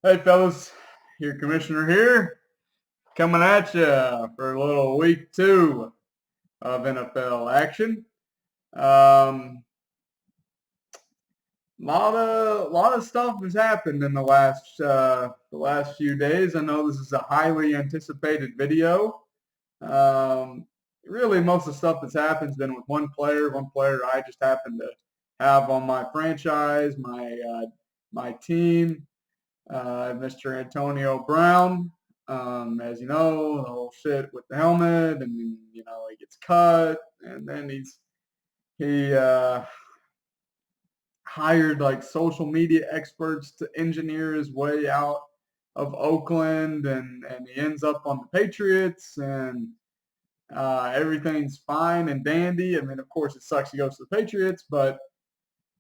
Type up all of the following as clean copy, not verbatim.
Hey fellas, your commissioner here, coming at you for a little week 2 of NFL action. Um, lot of stuff has happened in the last few days. I know this is a highly anticipated video. Um, Really, most of the stuff that's happened has been with one player I just happen to have on my franchise, my team. Mr. Antonio Brown. As you know, the whole shit with the helmet, and he gets cut, and then he hired like social media experts to engineer his way out of Oakland, and he ends up on the Patriots, and everything's fine and dandy. I mean, of course, it sucks he goes to the Patriots, but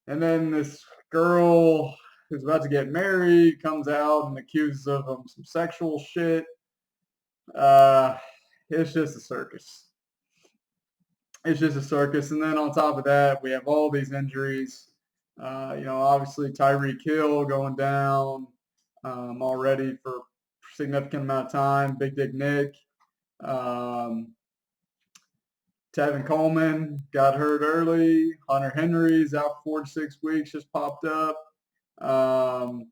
and then this girl who's about to get married comes out and accuses of him some sexual shit. Uh, it's just a circus. It's just a circus. And then on top of that, we have all these injuries. Obviously Tyreek Hill going down already for a significant amount of time. Big Dick Nick. Um, Tevin Coleman got hurt early. Hunter Henry's out 4 to 6 weeks, just popped up. Um,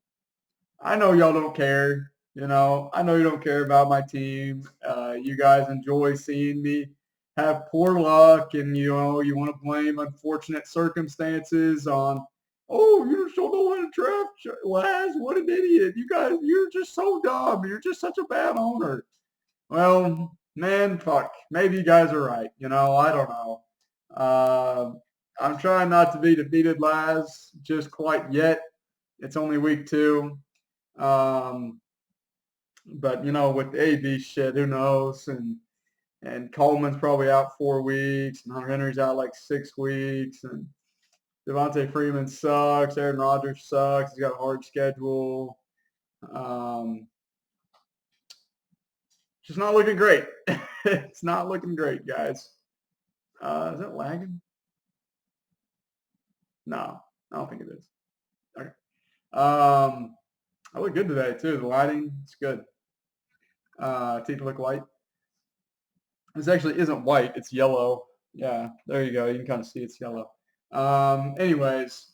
I know y'all don't care. I know you don't care about my team. You guys enjoy seeing me have poor luck, and you want to blame unfortunate circumstances on. Oh, you just don't know how to draft, Laz. What an idiot! You guys, you're just so dumb. You're just such a bad owner. Well, man, fuck. Maybe you guys are right. I don't know. Uh, I'm trying not to be defeated, Laz, just quite yet. It's only week 2. Um, but with the AB shit, who knows? And Coleman's probably out 4 weeks, and Hunter Henry's out like 6 weeks, and Devontae Freeman sucks. Aaron Rodgers sucks. He's got a hard schedule. Um, just not looking great. It's not looking great, guys. Is that lagging? No, I don't think it is. Okay. I look good today too. The lighting, it's good. Teeth look white. This actually isn't white, it's yellow. Yeah, there you go. You can kind of see it's yellow. Anyways,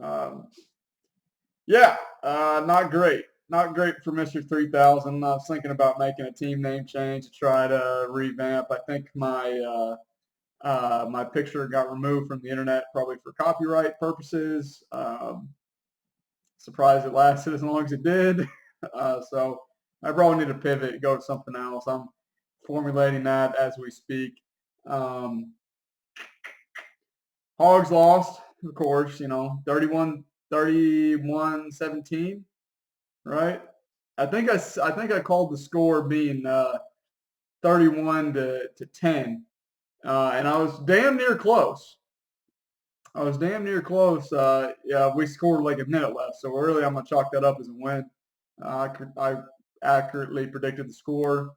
um, yeah, not great. Not great for Mr. 3000. I was thinking about making a team name change to try to revamp. I think my picture got removed from the internet probably for copyright purposes. Surprised it lasted as long as it did. So I probably need to pivot, go to something else. I'm formulating that as we speak. Um, Hogs lost, of course, 31-17, right? I think I called the score being 31 to 10, and I was damn near close. I was damn near close. Yeah, we scored like a minute left, so really I'm gonna chalk that up as a win. I accurately predicted the score.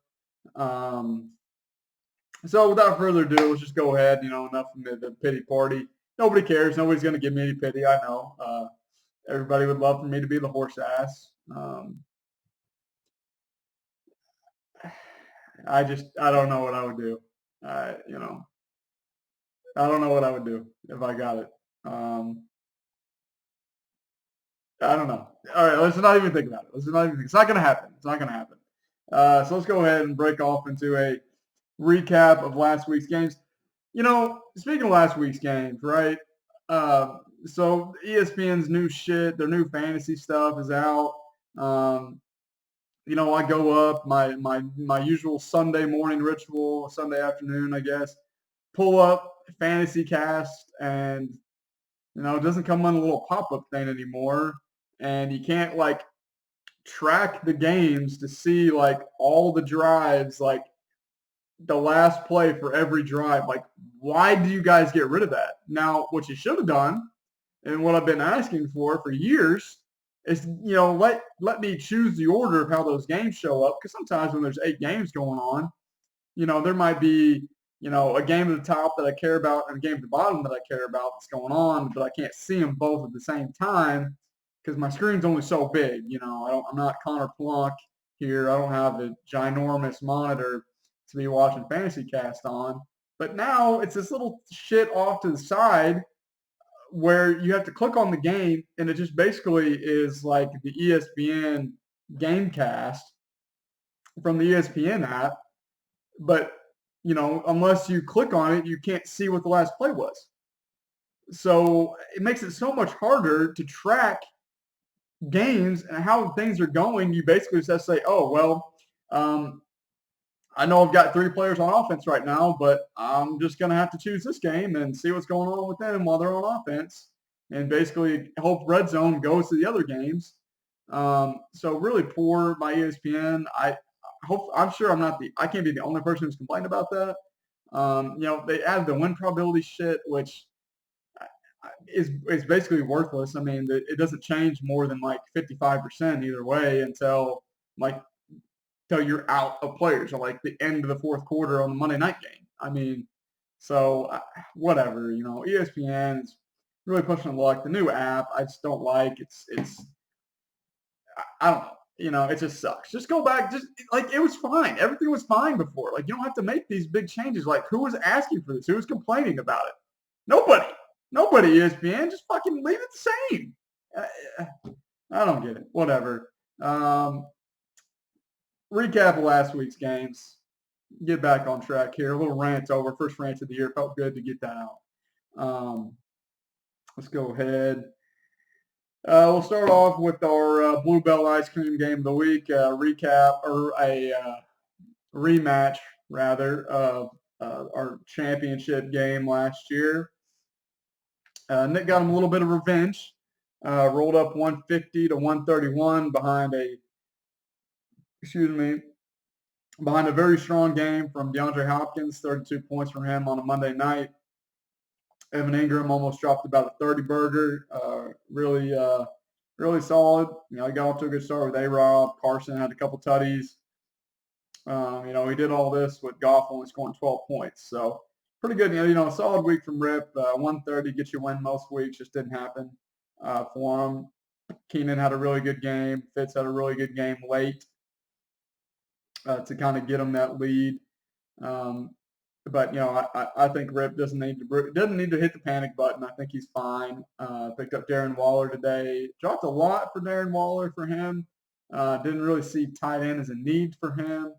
Um, So without further ado, let's just go ahead. Enough of the pity party. Nobody cares. Nobody's going to give me any pity. I know. Everybody would love for me to be the horse ass. I don't know what I would do. Uh, you know, I don't know what I would do if I got it. Um, I don't know. All right, let's not even think about it. Let's not even think. It's not going to happen. It's not going to happen. So let's go ahead and break off into a recap of last week's games. Speaking of last week's games, right? So ESPN's new shit, their new fantasy stuff is out. Um, I go up my usual Sunday morning ritual, Sunday afternoon, I guess. Pull up Fantasy Cast, and it doesn't come on a little pop up thing anymore, and you can't like track the games to see like all the drives, like the last play for every drive. Like, why do you guys get rid of that? Now, what you should have done, and what I've been asking for years, is let me choose the order of how those games show up. Because sometimes when there's 8 games going on, there might be a game at the top that I care about and a game at the bottom that I care about that's going on, but I can't see them both at the same time because my screen's only so big. I'm not Connor Plunk here. I don't have a ginormous monitor to be watching Fantasy Cast on. But now it's this little shit off to the side where you have to click on the game, and it just basically is like the ESPN Gamecast from the ESPN app. But unless you click on it, you can't see what the last play was. So it makes it so much harder to track games and how things are going. You basically just have to say, oh, well, I know I've got 3 players on offense right now, but I'm just going to have to choose this game and see what's going on with them while they're on offense and basically hope red zone goes to the other games. So really poor by ESPN. I'm sure I can't be the only person who's complained about that. They added the win probability shit, which is basically worthless. I mean, it doesn't change more than like 55% either way until you're out of players or like the end of the fourth quarter on the Monday night game. I mean, so whatever. ESPN is really pushing luck. The new app I just don't like. It's I don't know. It just sucks. Just go back. Just like it was fine. Everything was fine before. Like you don't have to make these big changes. Like who was asking for this? Who was complaining about it? Nobody. Nobody. ESPN. Just fucking leave it the same. I don't get it. Whatever. Recap of last week's games. Get back on track here. A little rant over. First rant of the year. Felt good to get that out. Let's go ahead. We'll start off with our Bluebell ice cream game of the week recap, or a rematch rather, of our championship game last year. Nick got him a little bit of revenge. Rolled up 150 to 131 behind a very strong game from DeAndre Hopkins, 32 points from him on a Monday night. Evan Ingram almost dropped about a 30-burger. Really solid. He got off to a good start with A-Rob. Carson had a couple tutties. He did all this with Goff only scoring 12 points. So pretty good. A solid week from Rip. 130 gets you a win most weeks. Just didn't happen for him. Keenan had a really good game. Fitz had a really good game late to kind of get him that lead. But I think Rip doesn't need to hit the panic button. I think he's fine. Picked up Darren Waller today. Dropped a lot for Darren Waller for him. Didn't really see tight end as a need for him,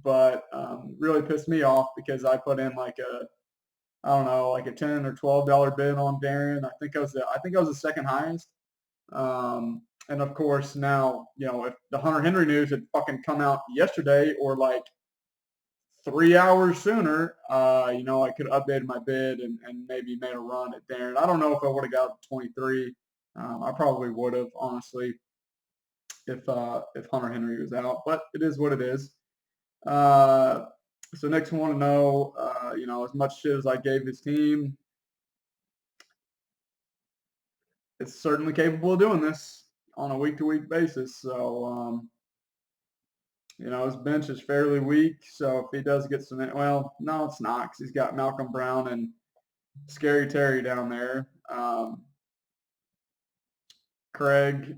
but really pissed me off because I put in like a $10 or $12 bid on Darren. I think I was the second highest. And of course now if the Hunter Henry news had fucking come out yesterday or like 3 hours sooner, I could have updated my bid and maybe made a run at Darren. I don't know if I would have got to 23. I probably would have, honestly, if Hunter Henry was out. But it is what it is. So next one to know, as much shit as I gave his team, it's certainly capable of doing this on a week-to-week basis. So, his bench is fairly weak, so if he does get some, well, no, it's not, because he's got Malcolm Brown and Scary Terry down there. Craig,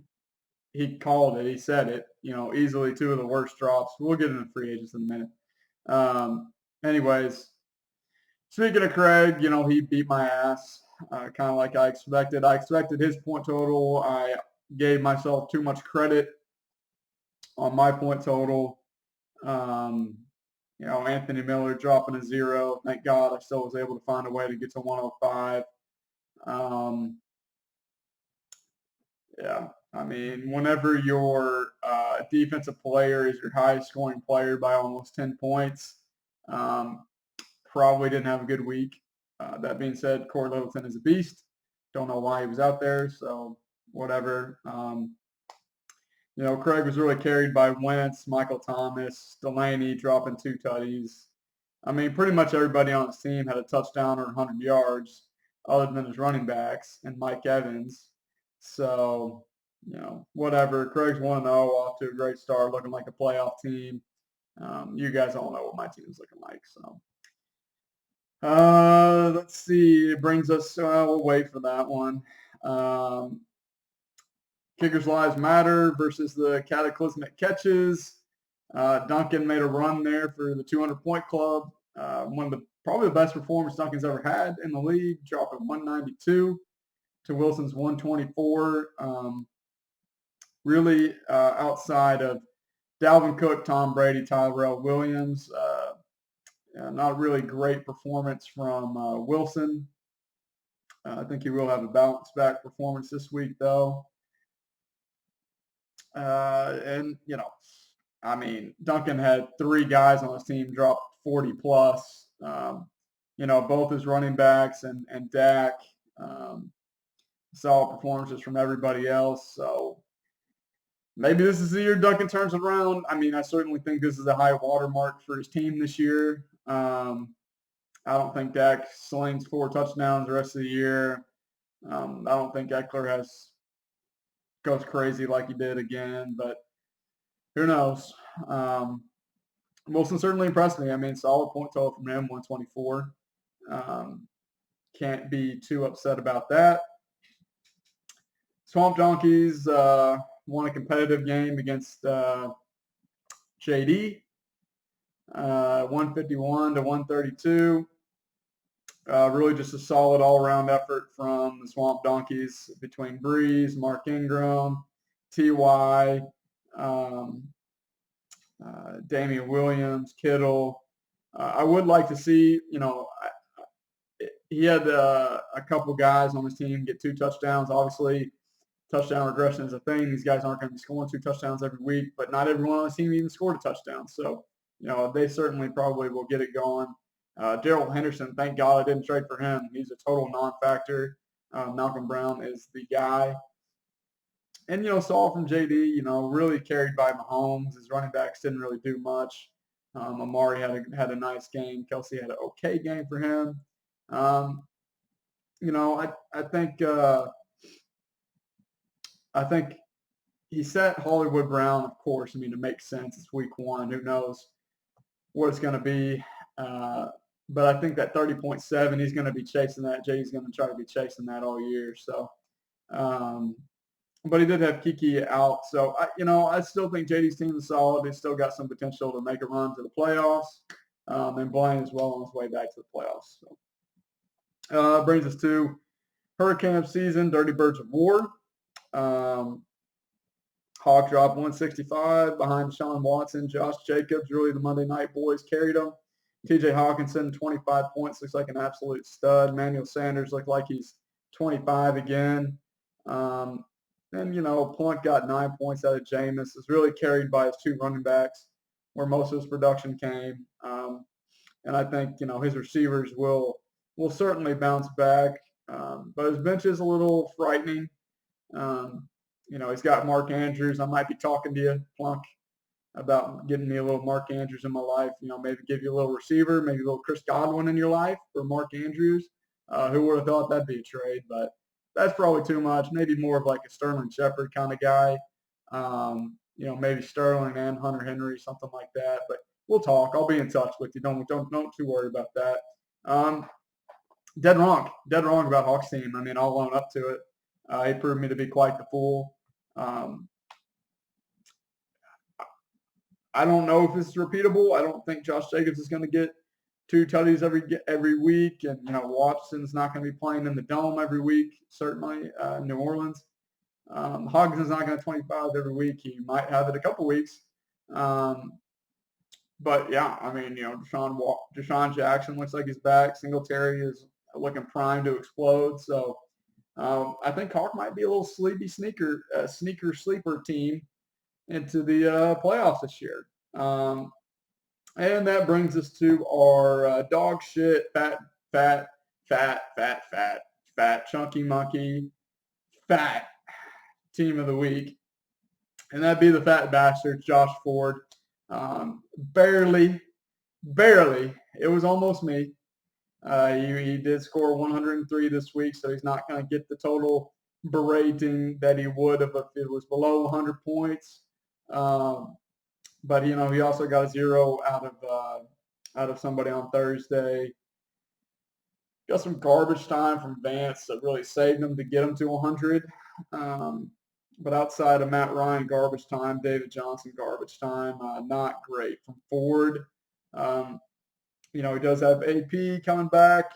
he called it. He said it. Easily 2 of the worst drops. We'll get into free agents in a minute. Anyways, speaking of Craig, he beat my ass, kind of like I expected. I expected his point total. I gave myself too much credit on my point total. Anthony Miller dropping a 0. Thank God I still was able to find a way to get to 105. Yeah, I mean, whenever your defensive player is your highest scoring player by almost 10 points, probably didn't have a good week. That being said, Corey Littleton is a beast. Don't know why he was out there, so whatever. Craig was really carried by Wentz, Michael Thomas, Delaney dropping 2 tutties. I mean, pretty much everybody on his team had a touchdown or 100 yards other than his running backs and Mike Evans. So, whatever. Craig's 1-0, off to a great start, looking like a playoff team. You guys all know what my team is looking like. So, let's see. It brings us, we'll wait for that one. Kickers Lives Matter versus the Cataclysmic Catches. Duncan made a run there for the 200-point club. One of the probably the best performance Duncan's ever had in the league, dropping 192 to Wilson's 124. Really, outside of Dalvin Cook, Tom Brady, Tyrell Williams, not really great performance from Wilson. I think he will have a bounce back performance this week, though. And, I mean, Duncan had 3 guys on his team drop 40 plus. Both his running backs and Dak. Solid performances from everybody else. So maybe this is the year Duncan turns it around. I mean, I certainly think this is a high watermark for his team this year. I don't think Dak slings 4 touchdowns the rest of the year. I don't think Eckler goes crazy like he did again, but who knows? Wilson certainly impressed me. I mean, solid point total from him, 124. Can't be too upset about that. Swamp Donkeys won a competitive game against JD, 151 to 132. Really just a solid all-around effort from the Swamp Donkeys between Breeze, Mark Ingram, T.Y., Damian Williams, Kittle. I would like to see, he had a couple guys on his team get 2 touchdowns. Obviously, touchdown regression is a thing. These guys aren't going to be scoring 2 touchdowns every week, but not everyone on the team even scored a touchdown. So, they certainly probably will get it going. Darrell Henderson, thank God I didn't trade for him. He's a total non-factor. Malcolm Brown is the guy. And, Saul from JD, really carried by Mahomes. His running backs didn't really do much. Amari had a nice game. Kelsey had an okay game for him. I think he set Hollywood Brown, of course. I mean, it makes sense. It's week 1. Who knows what it's going to be. But I think that 30.7, he's going to be chasing that. Jay's going to try to be chasing that all year. So, but he did have Kiki out. So, I still think JD's team is solid. They still got some potential to make a run to the playoffs. And Blaine is well on his way back to the playoffs. So, brings us to Hurricane of Season, Dirty Birds of War. Hawk dropped 165 behind Deshaun Watson. Josh Jacobs, really the Monday Night Boys carried him. TJ Hawkinson, 25 points, looks like an absolute stud. Manuel Sanders looked like he's 25 again. And, Plunk got 9 points out of Jameis. It's really carried by his 2 running backs where most of his production came. And I think, his receivers will certainly bounce back. But his bench is a little frightening. He's got Mark Andrews. I might be talking to you, Plunk, about getting me a little Mark Andrews in my life. Maybe give you a little receiver, maybe a little Chris Godwin in your life for Mark Andrews. Who would have thought that'd be a trade? But that's probably too much. Maybe more of like a Sterling Shepard kind of guy. Maybe Sterling and Hunter Henry, something like that. But we'll talk. I'll be in touch with you. Don't too worry about that. Dead wrong about Hawks team. I mean, I'll own up to it. He proved me to be quite the fool. I don't know if this is repeatable. I don't think Josh Jacobs is going to get 2 tutties every week, and Watson's not going to be playing in the dome every week. Certainly, New Orleans. Hodgson's not going to 25 every week. He might have it a couple weeks. But yeah, I mean, Deshaun Jackson looks like he's back. Singletary is looking primed to explode. So I think Hawk might be a little sleepy sneaker sleeper team into the playoffs this year. And that brings us to our dog shit, fat, chunky monkey, fat team of the week. And that'd be the fat bastard, Josh Ford. Barely. It was almost me. He did score 103 this week, so he's not going to get the total berating that he would have if it was below 100 points. But he also got a 0 out of somebody on Thursday. Got some garbage time from Vance that really saved him to get him to 100. But outside of Matt Ryan, garbage time. David Johnson, garbage time. Not great. From Ford, um, he does have AP coming back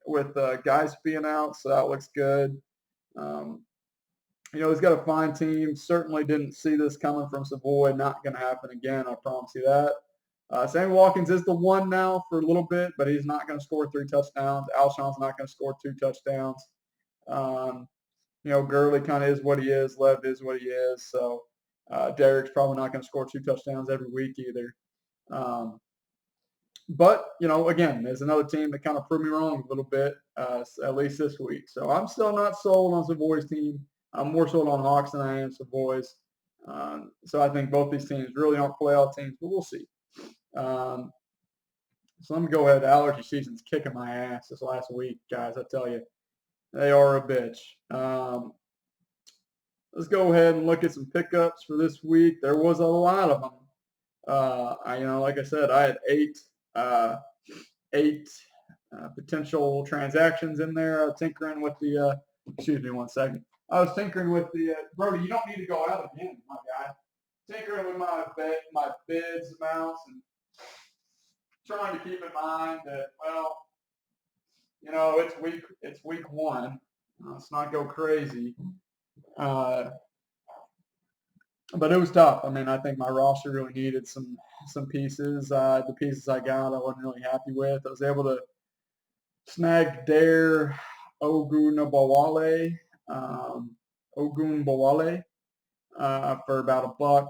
with guys being out, so that looks good. Um, he's got a fine team. Certainly didn't see this coming from Savoy. Not going to happen again. I promise you that. Sammy Watkins is the one now for a little bit, but he's not going to score 3 touchdowns. Alshon's not going to score 2 touchdowns. Um, Gurley kind of is what he is. Lev is what he is. So Derek's probably not going to score 2 touchdowns every week either. But, again, there's another team that kind of proved me wrong a little bit, at least this week. So I'm still not sold on Savoy's team. I'm more sold on Hawks than I am Savoy's. So I think both these teams really aren't playoff teams, but we'll see. So let me go ahead. Allergy season's kicking my ass this last week, guys. I tell you, they are a bitch. Let's go ahead and look at some pickups for this week. There was a lot of them. Like I said, I had eight potential transactions in there. Tinkering with the. Excuse me, 1 second. I was tinkering with the. Brody, you don't need to go out again, my guy. Tinkering with my bids amounts and trying to keep in mind that, it's week 1. Let's not go crazy. But it was tough. I mean, I think my roster really needed some pieces. The pieces I got, I wasn't really happy with. I was able to snag Dare Ogunbowale, for about $1.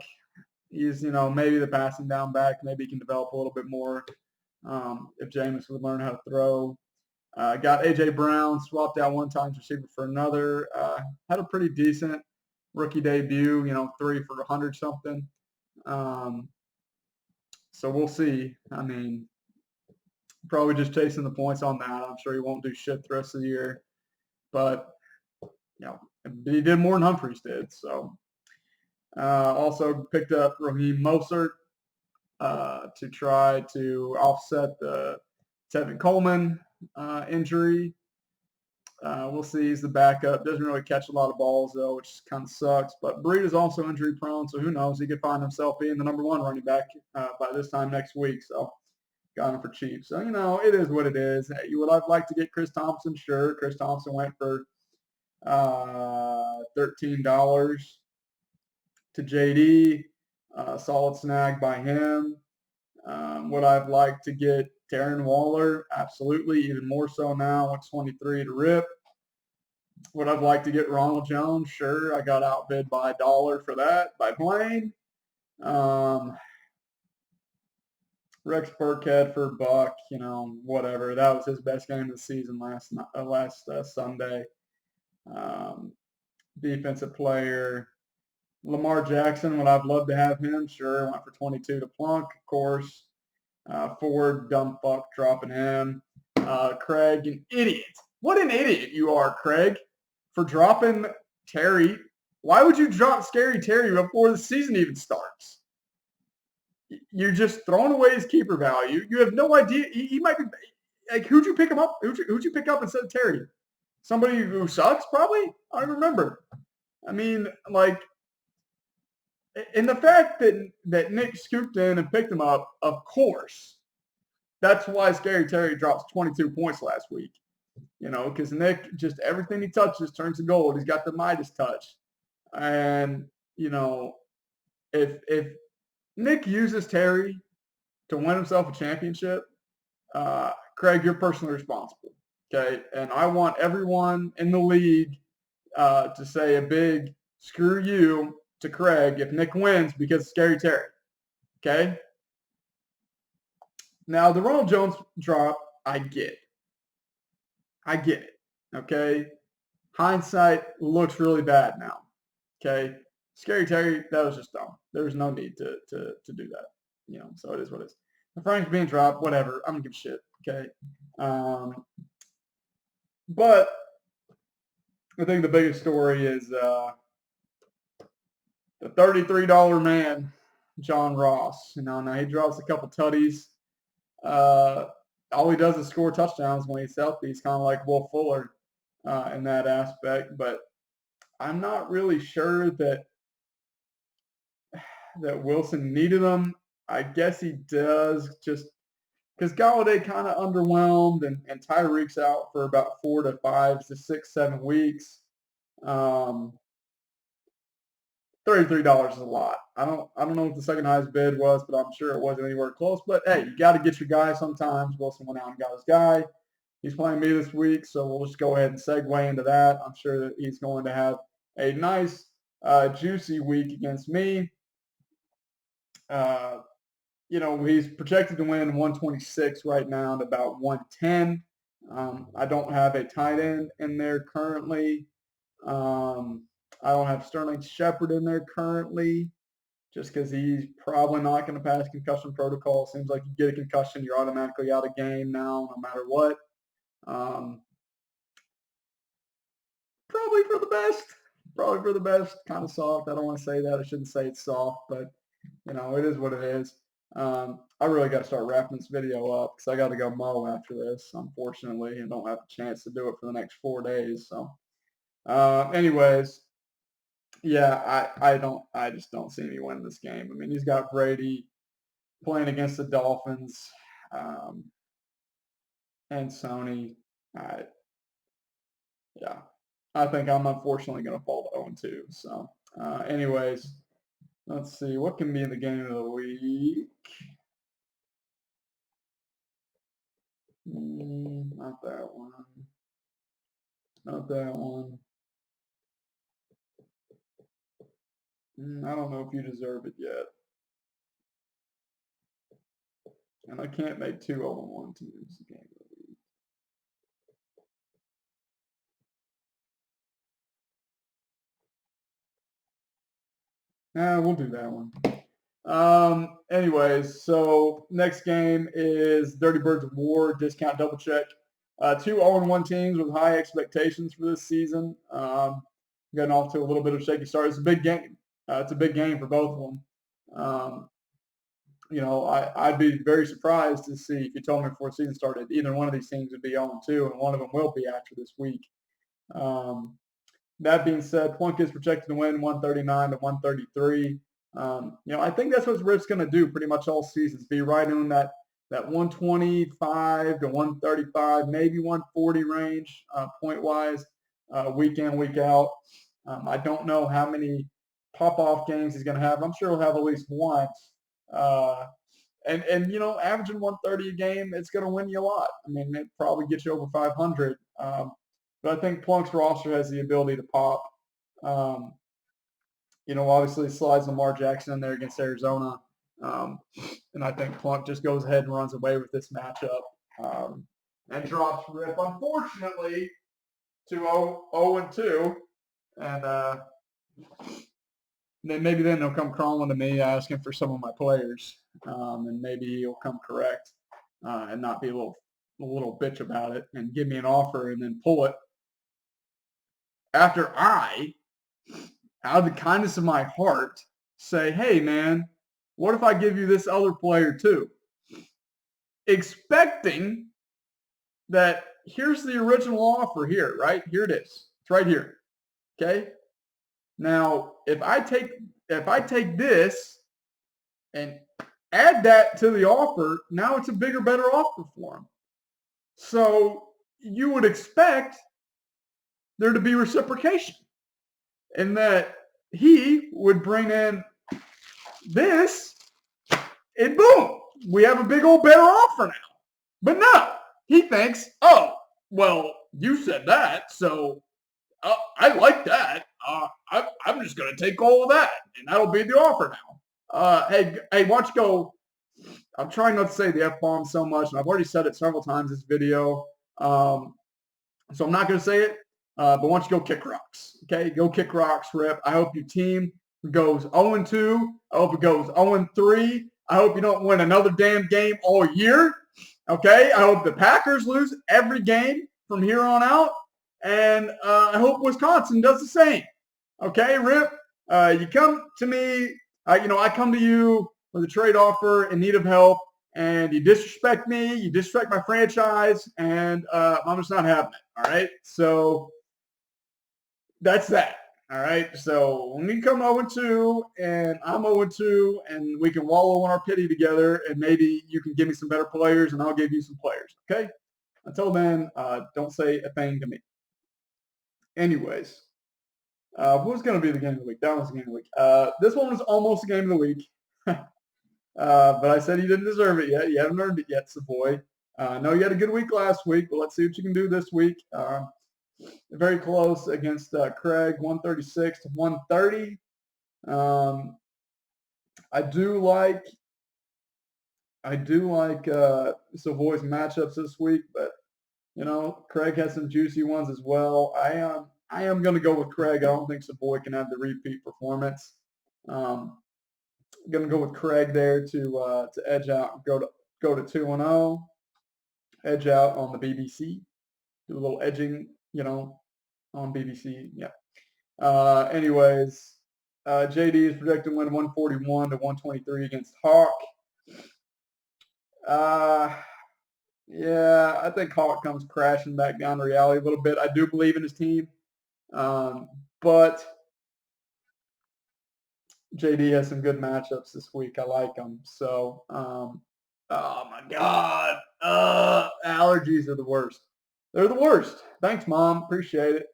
He's, maybe the passing down back. Maybe he can develop a little bit more if Jameis would learn how to throw. Got A.J. Brown, swapped out one Titans receiver for another. Had a pretty decent rookie debut, 3 for 100 something. So we'll see. I mean, probably just chasing the points on that. I'm sure he won't do shit the rest of the year. But, he did more than Humphreys did. So also picked up Raheem Mostert to try to offset the Tevin Coleman injury. We'll see. He's the backup. Doesn't really catch a lot of balls, though, which kind of sucks. But Breed is also injury prone, so who knows? He could find himself being the number 1 running back by this time next week. So got him for cheap. So, it is what it is. You would have liked to get Chris Thompson? Sure. Chris Thompson went for $13 to JD. Solid snag by him. Would I've liked to get Darren Waller? Absolutely. Even more so now with 23 to rip. Would I've liked to get Ronald Jones? Sure. I got outbid by $1 for that by playing. Rex Burkhead for $1, whatever. That was his best game of the season last Sunday. Defensive player. Lamar Jackson, would I've loved to have him? Sure. Went for 22 to Plunk, of course. Ford, dumb fuck, dropping him. Craig, an idiot. What an idiot you are, Craig, for dropping Terry. Why would you drop Scary Terry before the season even starts? You're just throwing away his keeper value. You have no idea. He might be like, who'd you pick him up? Who'd you pick up instead of Terry? Somebody who sucks, probably? I don't remember. I mean, and the fact that Nick scooped in and picked him up, of course, that's why Scary Terry drops 22 points last week. Because Nick, just everything he touches turns to gold. He's got the Midas touch. And, if Nick uses Terry to win himself a championship, Craig, you're personally responsible. Okay? And I want everyone in the league to say a big screw you to Craig if Nick wins because of Scary Terry. Okay? Now, the Ronald Jones drop, I get it. Okay? Hindsight looks really bad now. Okay? Scary Terry, that was just dumb. There was no need to do that. So it is what it is. The Frank's being dropped, whatever. I don't give a shit. Okay? But I think the biggest story is the $33 man, John Ross. Now he drops a couple tutties. All he does is score touchdowns when he's healthy. He's kind of like Will Fuller in that aspect. But I'm not really sure that Wilson needed him. I guess he does, just because Galladay kind of underwhelmed, and Tyreek's out for about 4 to 5 to 6, 7 weeks. Um, $33 is a lot. I don't know what the second highest bid was, but I'm sure it wasn't anywhere close. But hey, you got to get your guy sometimes. Wilson went out and got his guy. He's playing me this week, so we'll just go ahead and segue into that. I'm sure that he's going to have a nice, juicy week against me. Uh, he's projected to win 126 right now and about 110. I don't have a tight end in there currently. I don't have Sterling Shepard in there currently just because he's probably not going to pass concussion protocol. Seems like you get a concussion, you're automatically out of game now, no matter what. Um, probably for the best. Probably for the best. Kind of soft. I don't want to say that. I shouldn't say it's soft, but it is what it is. I really got to start wrapping this video up because I got to go mow after this, unfortunately, and don't have a chance to do it for the next 4 days. So, anyways, yeah, I just don't see me winning this game. I mean, he's got Brady playing against the Dolphins, and Sony. Yeah, I think I'm unfortunately going to fall to 0-2. So, anyways, let's see what can be the game of the week. Not that one. Not that one. I don't know if you deserve it yet. And I can't make 2 0-1 teams the game of the week. We'll do that one. Anyways, so next game is Dirty Birds of War, Discount Double Check. 2 0-1 teams with high expectations for this season. Getting off to a little bit of a shaky start. It's a big game. It's a big game for both of them. I'd be very surprised to see if you told me before the season started either one of these teams would be 0-2, and one of them will be after this week. That being said, Plunk is projected to win 139 to 133. I think that's what Rip's going to do pretty much all seasons, be right in that 125 to 135, maybe 140 range point-wise, week in, week out. I don't know how many pop-off games he's going to have. I'm sure he'll have at least one. And averaging 130 a game, it's going to win you a lot. I mean, it probably gets you over 500. But I think Plunk's roster has the ability to pop. Obviously slides Lamar Jackson in there against Arizona. And I think Plunk just goes ahead and runs away with this matchup and drops Rip, unfortunately, to 0-2. And then they'll come crawling to me asking for some of my players. And maybe he'll come correct and not be a little bitch about it and give me an offer and then pull it after I, out of the kindness of my heart, say, hey, man, what if I give you this other player too? Expecting that here's the original offer here, right? Here it is. It's right here. Okay? Now, if I take this and add that to the offer, now it's a bigger, better offer for him. So you would expect there to be reciprocation, and that he would bring in this, and boom, we have a big old better offer now. But no, he thinks, oh, well, you said that, so I like that. I'm just going to take all of that, and that'll be the offer now. Hey, why don't you go? I'm trying not to say the F-bomb so much, and I've already said it several times in this video, so I'm not going to say it. But why don't you go kick rocks? Okay, go kick rocks, Rip. I hope your team goes 0-2. I hope it goes 0-3. I hope you don't win another damn game all year. Okay, I hope the Packers lose every game from here on out. And I hope Wisconsin does the same. Okay, Rip, you come to me, I come to you with a trade offer in need of help, and you disrespect me, you disrespect my franchise, and I'm just not having it. All right, so that's that. All right, so when we come 0-2 and I'm 0-2 and we can wallow in our pity together and maybe you can give me some better players and I'll give you some players, okay? Until then, don't say a thing to me. Anyways, who's going to be the game of the week? That was the game of the week. This one was almost the game of the week. But I said you didn't deserve it yet. You haven't earned it yet, Savoy. I know you had a good week last week, but let's see what you can do this week. Very close against Craig, 136 to 130. I do like Savoy's matchups this week, but Craig has some juicy ones as well. I am going to go with Craig. I don't think Savoy can have the repeat performance. Going to go with Craig there to edge out and go to 2-0, edge out on the BBC, do a little edging, on BBC. Yeah. Anyways, JD is projected to win 141 to 123 against Hawk. Yeah, I think Hawk comes crashing back down to reality a little bit. I do believe in his team, but JD has some good matchups this week. I like them. So, oh my God, allergies are the worst. They're the worst. Thanks, Mom. Appreciate it.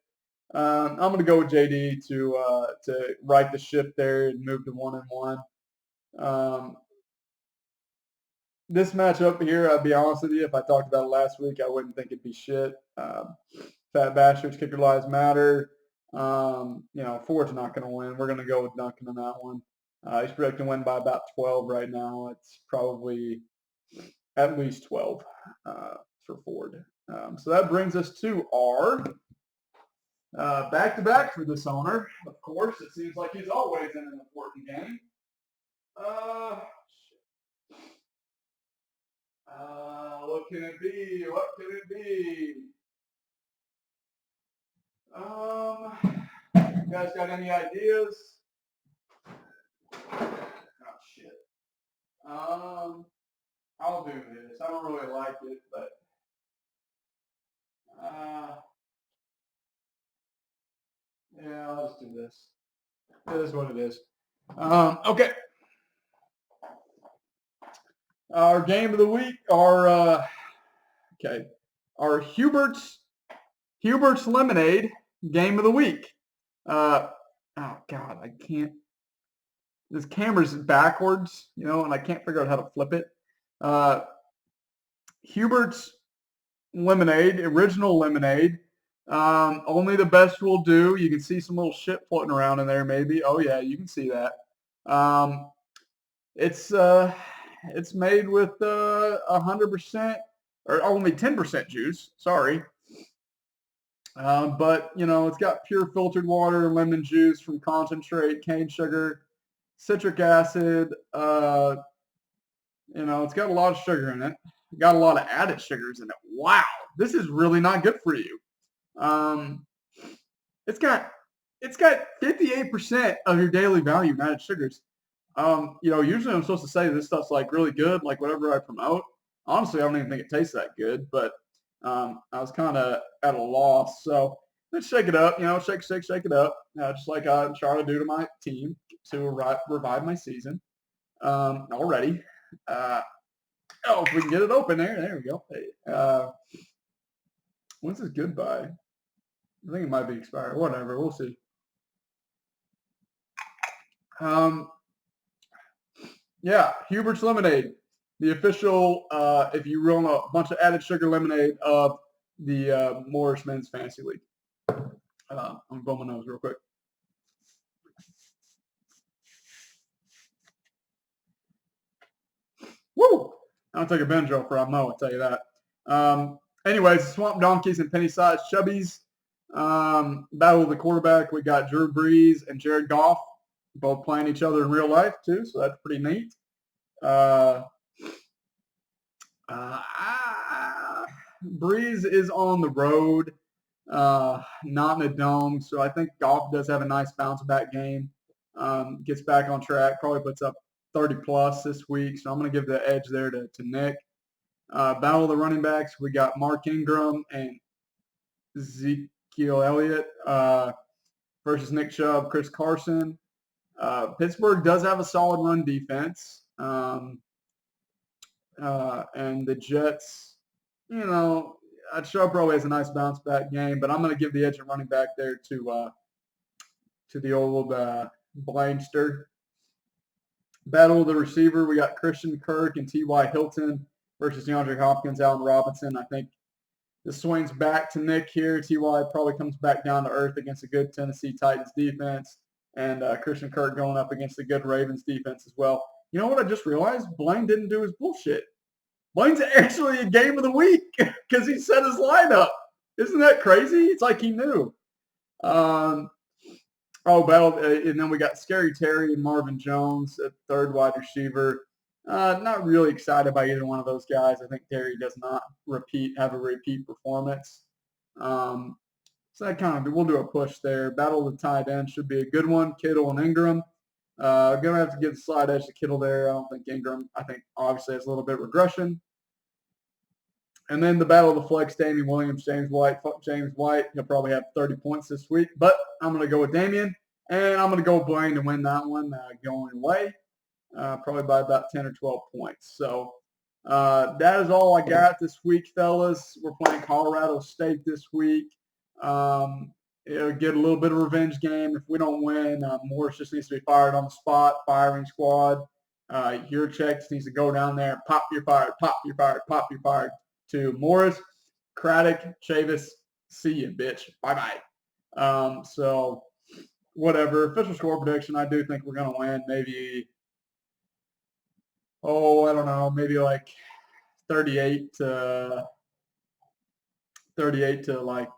I'm going to go with JD to right the ship there and move to 1-1. This matchup here, I'll be honest with you, if I talked about it last week, I wouldn't think it'd be shit. Fat Bastards, Kicker Lives Matter. Ford's not going to win. We're going to go with Duncan on that one. He's projected to win by about 12 right now. It's probably at least 12 for Ford. So that brings us to our back-to-back for this owner. Of course, it seems like he's always in an important game. What can it be? What can it be? You guys got any ideas? Oh shit. I'll do this. I don't really like it, but yeah, I'll just do this. It is what it is. Okay. Our game of the week, our Hubert's Lemonade game of the week. Oh God, I can't. This camera's backwards, and I can't figure out how to flip it. Hubert's Lemonade, original lemonade. Only the best will do. You can see some little shit floating around in there, maybe. Oh yeah, you can see that. It's made with 100% or only 10% juice. Sorry. But it's got pure filtered water, lemon juice from concentrate, cane sugar, citric acid. It's got a lot of sugar in it. Got a lot of added sugars in it. Wow, this is really not good for you. It's got 58% of your daily value in added sugars. Usually I'm supposed to say this stuff's like really good, like whatever I promote. Honestly, I don't even think it tastes that good, but I was kind of at a loss. So let's shake it up, shake it up, just like I try to do to my team to revive my season already. If we can get it open there we go. Hey, when's this good by? I think it might be expired. Whatever, we'll see. Yeah, Hubert's Lemonade, the official, if you run a bunch of added sugar lemonade of the Morris Men's Fantasy League. I'm going to blow my nose real quick. Woo! I'll take a Benjo for Mo, I'll tell you that. Anyways, Swamp Donkeys and Penny-Sized Chubbies. Battle of the quarterback. We got Drew Brees and Jared Goff both playing each other in real life, too, so that's pretty neat. Brees is on the road, not in a dome, so I think Goff does have a nice bounce-back game. Gets back on track, probably puts up 30-plus this week, so I'm going to give the edge there to Nick. Battle of the running backs, we got Mark Ingram and Ezekiel Elliott. versus Nick Chubb, Chris Carson. Pittsburgh does have a solid run defense. And the Jets, Chubb probably has a nice bounce back game, but I'm going to give the edge of running back there to the old Blainster. Battle of the receiver, we got Christian Kirk and T.Y. Hilton versus DeAndre Hopkins, Allen Robinson. I think this swings back to Nick here. T.Y. probably comes back down to earth against a good Tennessee Titans defense, and Christian Kirk going up against a good Ravens defense as well. You know what I just realized? Blaine didn't do his bullshit. Blaine's actually a game of the week because he set his lineup. Isn't that crazy? It's like he knew. And then we got Scary Terry and Marvin Jones at third wide receiver. Not really excited by either one of those guys. I think Terry does not have a repeat performance. So we'll do a push there. Battle of the tight end should be a good one. Kittle and Ingram. Gonna have to give the slide edge to Kittle there. I don't think Ingram. I think obviously has a little bit of regression. And then the battle of the flex, Damian Williams, James White. Fuck James White. He'll probably have 30 points this week. But I'm going to go with Damian. And I'm going to go with Blaine to win that one going away. Probably by about 10 or 12 points. So that is all I got this week, fellas. We're playing Colorado State this week. It'll get a little bit of a revenge game. If we don't win, Morris just needs to be fired on the spot, firing squad. Your check just needs to go down there, pop, you're fired, pop, you're fired, pop, you're fired. To Morris, Craddock, Chavis, see you, bitch. Bye-bye. So, whatever. Official score prediction, I do think we're going to win. Maybe, I don't know, maybe like 38 to like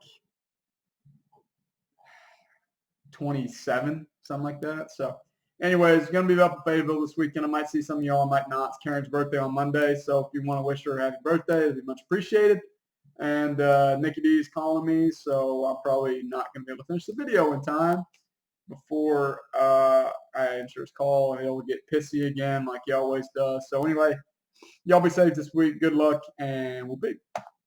27, something like that. So, anyways, it's going to be up in Fayetteville this weekend. I might see some of y'all, I might not. It's Karen's birthday on Monday, so if you want to wish her a happy birthday, it'd be much appreciated. And Nikki D is calling me, so I'm probably not going to be able to finish the video in time before I answer his call, and he'll get pissy again like he always does. So anyway, y'all be safe this week. Good luck, and we'll be.